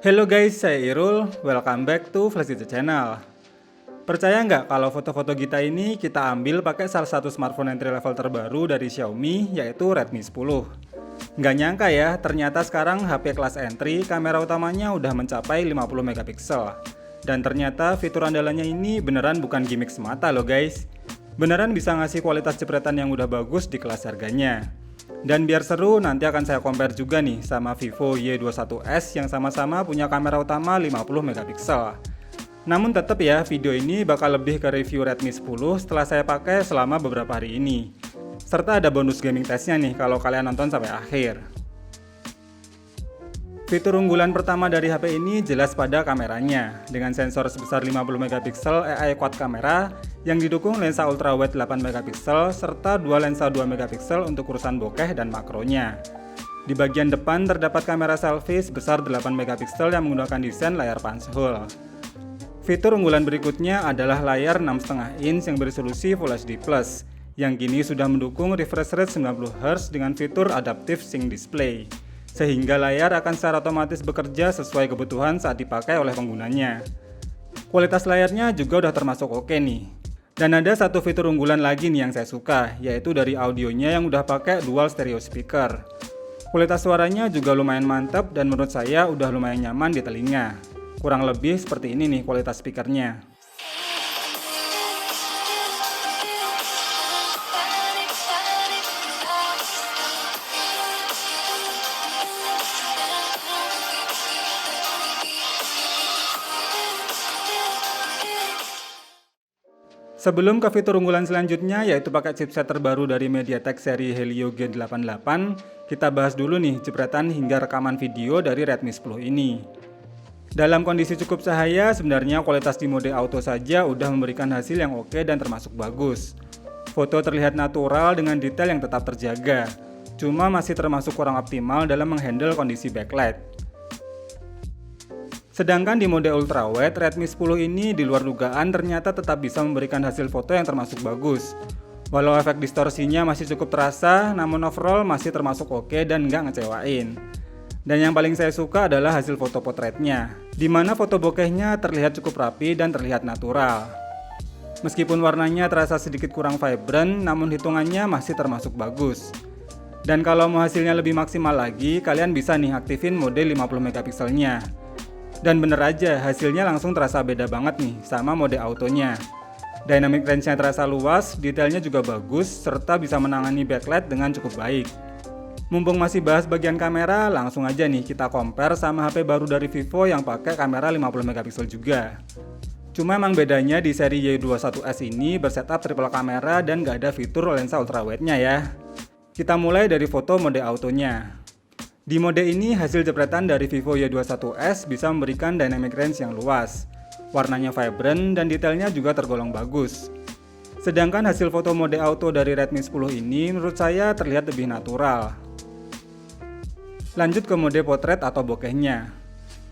Hello guys, saya Irul. Welcome back to Flash Gadget Channel. Percaya nggak kalau foto-foto kita ini kita ambil pakai salah satu smartphone entry level terbaru dari Xiaomi, yaitu Redmi 10. Nggak nyangka ya, ternyata sekarang HP kelas entry kamera utamanya udah mencapai 50 megapiksel. Dan ternyata fitur andalannya ini beneran bukan gimmick semata loh guys. Beneran bisa ngasih kualitas jepretan yang udah bagus di kelas harganya. Dan biar seru, nanti akan saya compare juga nih sama Vivo Y21s yang sama-sama punya kamera utama 50 megapiksel. Namun tetap ya, video ini bakal lebih ke review Redmi 10 setelah saya pakai selama beberapa hari ini. Serta ada bonus gaming testnya nih kalau kalian nonton sampai akhir. Fitur unggulan pertama dari HP ini jelas pada kameranya. Dengan sensor sebesar 50 megapiksel AI quad kamera yang didukung lensa ultrawide 8 megapiksel serta dua lensa 2 megapiksel untuk urusan bokeh dan makronya. Di bagian depan terdapat kamera selfie sebesar 8 megapiksel yang menggunakan desain layar punch hole. Fitur unggulan berikutnya adalah layar 6,5 inch yang beresolusi Full HD+, yang kini sudah mendukung refresh rate 90Hz dengan fitur Adaptive Sync Display. Sehingga layar akan secara otomatis bekerja sesuai kebutuhan saat dipakai oleh penggunanya. Kualitas layarnya juga udah termasuk oke nih. Dan ada satu fitur unggulan lagi nih yang saya suka, yaitu dari audionya yang udah pakai dual stereo speaker. Kualitas suaranya juga lumayan mantap dan menurut saya udah lumayan nyaman di telinga. Kurang lebih seperti ini nih kualitas speakernya. Sebelum ke fitur unggulan selanjutnya, yaitu pakai chipset terbaru dari MediaTek seri Helio G88, kita bahas dulu nih jepretan hingga rekaman video dari Redmi 10 ini. Dalam kondisi cukup cahaya, sebenarnya kualitas di mode auto saja udah memberikan hasil yang oke dan termasuk bagus. Foto terlihat natural dengan detail yang tetap terjaga, cuma masih termasuk kurang optimal dalam menghandle kondisi backlight. Sedangkan di mode ultrawide, Redmi 10 ini di luar dugaan ternyata tetap bisa memberikan hasil foto yang termasuk bagus. Walau efek distorsinya masih cukup terasa, namun overall masih termasuk oke dan nggak ngecewain. Dan yang paling saya suka adalah hasil foto potretnya, di mana foto bokehnya terlihat cukup rapi dan terlihat natural. Meskipun warnanya terasa sedikit kurang vibrant, namun hitungannya masih termasuk bagus. Dan kalau mau hasilnya lebih maksimal lagi, kalian bisa nih aktifin mode 50 megapikselnya. Dan bener aja, hasilnya langsung terasa beda banget nih sama mode autonya. Dynamic range-nya terasa luas, detailnya juga bagus, serta bisa menangani backlight dengan cukup baik. Mumpung masih bahas bagian kamera, langsung aja nih kita compare sama HP baru dari Vivo yang pakai kamera 50 megapiksel juga. Cuma emang bedanya di seri Y21s ini bersetup triple kamera dan gak ada fitur lensa ultrawide-nya ya. Kita mulai dari foto mode autonya. Di mode ini, hasil jepretan dari Vivo Y21s bisa memberikan dynamic range yang luas. Warnanya vibrant dan detailnya juga tergolong bagus. Sedangkan hasil foto mode auto dari Redmi 10 ini menurut saya terlihat lebih natural. Lanjut ke mode potret atau bokehnya.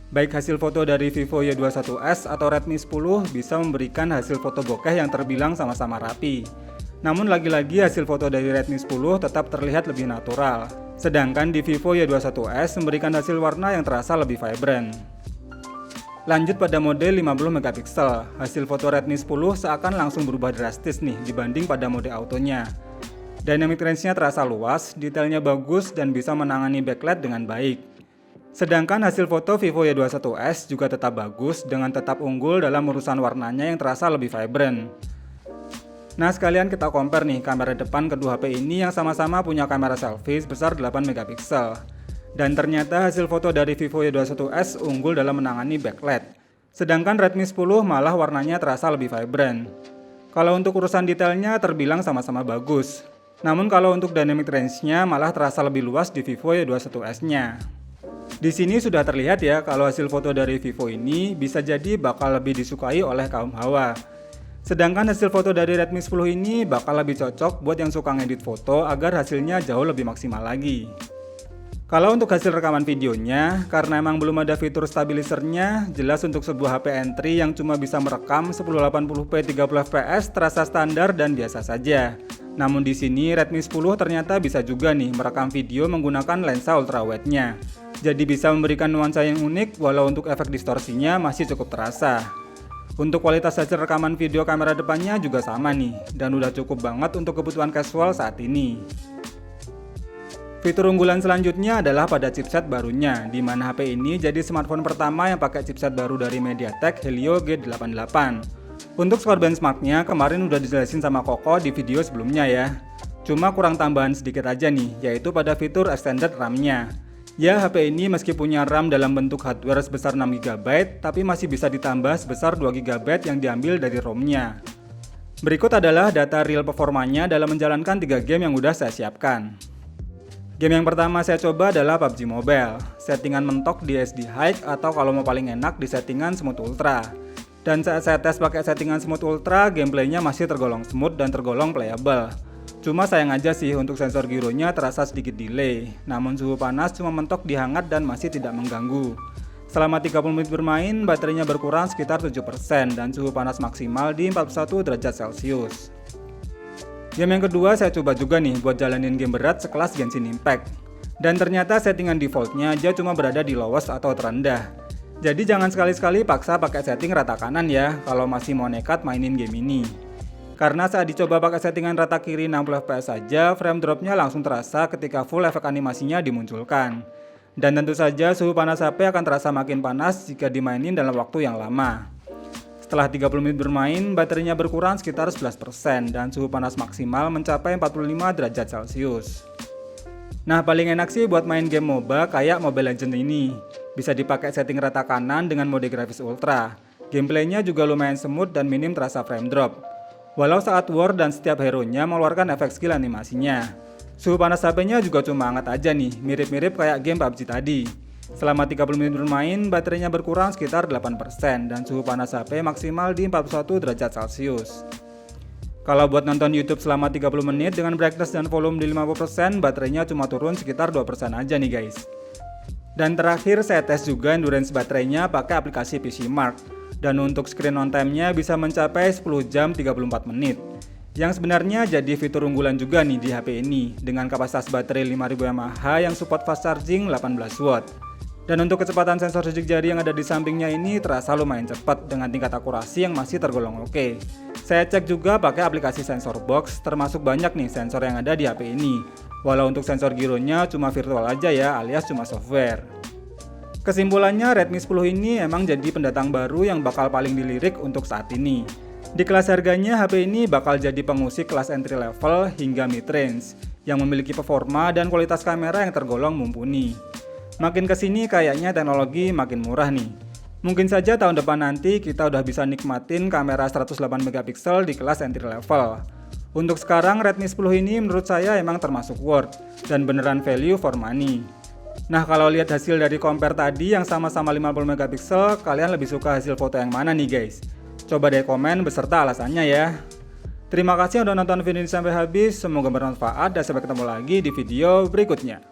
Baik hasil foto dari Vivo Y21s atau Redmi 10 bisa memberikan hasil foto bokeh yang terbilang sama-sama rapi. Namun lagi-lagi hasil foto dari Redmi 10 tetap terlihat lebih natural. Sedangkan di Vivo Y21s memberikan hasil warna yang terasa lebih vibrant. Lanjut pada mode 50 megapiksel, hasil foto Redmi 10 seakan langsung berubah drastis nih dibanding pada mode autonya. Dynamic range-nya terasa luas, detailnya bagus dan bisa menangani backlight dengan baik. Sedangkan hasil foto Vivo Y21s juga tetap bagus dengan tetap unggul dalam urusan warnanya yang terasa lebih vibrant. Nah sekalian kita compare nih kamera depan kedua HP ini yang sama-sama punya kamera selfie sebesar 8 megapiksel. Dan ternyata hasil foto dari Vivo Y21s unggul dalam menangani backlight. Sedangkan Redmi 10 malah warnanya terasa lebih vibrant. Kalau untuk urusan detailnya terbilang sama-sama bagus. Namun kalau untuk dynamic range-nya malah terasa lebih luas di Vivo Y21s-nya. Di sini sudah terlihat ya kalau hasil foto dari Vivo ini bisa jadi bakal lebih disukai oleh kaum hawa. Sedangkan hasil foto dari Redmi 10 ini bakal lebih cocok buat yang suka ngedit foto agar hasilnya jauh lebih maksimal lagi. Kalau untuk hasil rekaman videonya, karena emang belum ada fitur stabilizernya, jelas untuk sebuah HP entry yang cuma bisa merekam 1080p 30fps terasa standar dan biasa saja. Namun di sini Redmi 10 ternyata bisa juga nih merekam video menggunakan lensa ultrawide-nya. Jadi bisa memberikan nuansa yang unik walau untuk efek distorsinya masih cukup terasa. Untuk kualitas hasil rekaman video kamera depannya juga sama nih, dan udah cukup banget untuk kebutuhan casual saat ini. Fitur unggulan selanjutnya adalah pada chipset barunya, di mana HP ini jadi smartphone pertama yang pakai chipset baru dari MediaTek Helio G88. Untuk skor benchmarknya kemarin udah dijelasin sama Koko di video sebelumnya ya. Cuma kurang tambahan sedikit aja nih, yaitu pada fitur extended RAM-nya. Ya, HP ini meski punya RAM dalam bentuk hardware sebesar 6GB, tapi masih bisa ditambah sebesar 2GB yang diambil dari ROM-nya. Berikut adalah data real performanya dalam menjalankan 3 game yang udah saya siapkan. Game yang pertama saya coba adalah PUBG Mobile. Settingan mentok di SD High atau kalau mau paling enak di settingan Smooth Ultra. Dan saat saya tes pakai settingan Smooth Ultra, gameplaynya masih tergolong smooth dan tergolong playable. Cuma sayang aja sih untuk sensor gironya terasa sedikit delay. Namun suhu panas cuma mentok di hangat dan masih tidak mengganggu. Selama 30 menit bermain, baterainya berkurang sekitar 7% dan suhu panas maksimal di 41 derajat Celcius. Game yang kedua saya coba juga nih buat jalanin game berat sekelas Genshin Impact. Dan ternyata settingan defaultnya aja cuma berada di lowest atau terendah. Jadi jangan sekali-sekali paksa pakai setting rata kanan ya kalau masih mau nekat mainin game ini. Karena saat dicoba pakai settingan rata kiri 60fps saja, frame dropnya langsung terasa ketika full efek animasinya dimunculkan. Dan tentu saja suhu panas HP akan terasa makin panas jika dimainin dalam waktu yang lama. Setelah 30 menit bermain, baterainya berkurang sekitar 11% dan suhu panas maksimal mencapai 45 derajat Celcius. Nah, paling enak sih buat main game MOBA kayak Mobile Legends ini. Bisa dipakai setting rata kanan dengan mode grafis ultra. Gameplaynya juga lumayan smooth dan minim terasa frame drop. Walau saat war dan setiap hero-nya mengeluarkan efek skill animasinya. Suhu panas HP-nya juga cuma hangat aja nih, mirip-mirip kayak game PUBG tadi. Selama 30 menit bermain, baterainya berkurang sekitar 8% dan suhu panas HP maksimal di 41 derajat Celcius. Kalau buat nonton YouTube selama 30 menit dengan brightness dan volume di 50%, baterainya cuma turun sekitar 2% aja nih guys. Dan terakhir saya tes juga endurance baterainya pakai aplikasi PCMark. Dan untuk screen on time-nya bisa mencapai 10 jam 34 menit. Yang sebenarnya jadi fitur unggulan juga nih di HP ini dengan kapasitas baterai 5000 mAh yang support fast charging 18 watt. Dan untuk kecepatan sensor sidik jari yang ada di sampingnya ini terasa lumayan cepat dengan tingkat akurasi yang masih tergolong oke. Saya cek juga pakai aplikasi sensor box, termasuk banyak nih sensor yang ada di HP ini. Walau untuk sensor gironya cuma virtual aja ya, alias cuma software. Kesimpulannya Redmi 10 ini emang jadi pendatang baru yang bakal paling dilirik untuk saat ini. Di kelas harganya HP ini bakal jadi pengusik kelas entry level hingga mid range yang memiliki performa dan kualitas kamera yang tergolong mumpuni. Makin kesini kayaknya teknologi makin murah nih. Mungkin saja tahun depan nanti kita udah bisa nikmatin kamera 108MP di kelas entry level. Untuk sekarang Redmi 10 ini menurut saya emang termasuk worth dan beneran value for money. Nah, kalau lihat hasil dari compare tadi yang sama-sama 50MP, kalian lebih suka hasil foto yang mana nih guys? Coba deh komen beserta alasannya ya. Terima kasih udah nonton video ini sampai habis, semoga bermanfaat dan sampai ketemu lagi di video berikutnya.